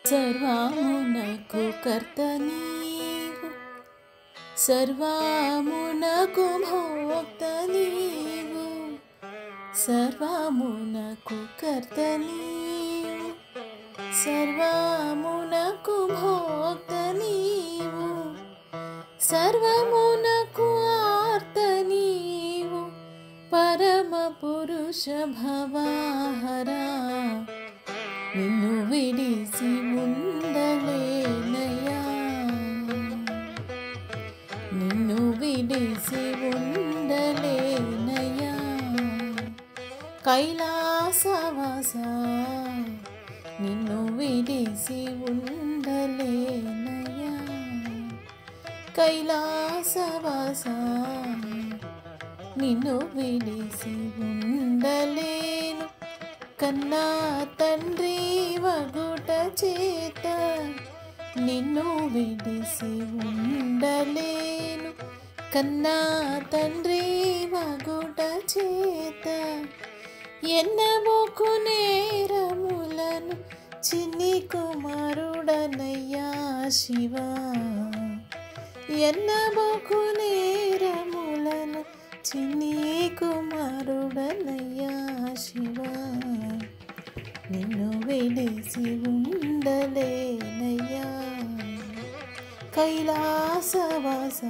సర్వమునకు కర్త నీవు, సర్వమునకు భోక్త నీవు, సర్వమునకు కర్త నీవు, సర్వమునకు భోక్త నీవు, సర్వమునకు ఆర్త నీవు, పరమ పురుష భవహరా. నిన్ను విడిసి ఉండలేనయ్యా, నిన్ను విడిసి ఉండలేనయ్యా. కైలాసవాస నిన్ను విడిసి ఉండలేనయ్యా, కైలాసవాస నిన్ను విడిసి ఉండలేను. కన్నా తండ్రి వగుట చేత నిన్ను విడిసి ఉండలేను, కన్నా తండ్రి వగుట చేత. ఎన్నబోకు నేరములను చిన్ని కుమారుడనయ్యా శివా, ఎన్నబోకు నేరములను చిన్ని కుమారుడనయ్యా శివా. నిన్ను విడిసి ఉండలేనయ్యా, కైలాసవాస.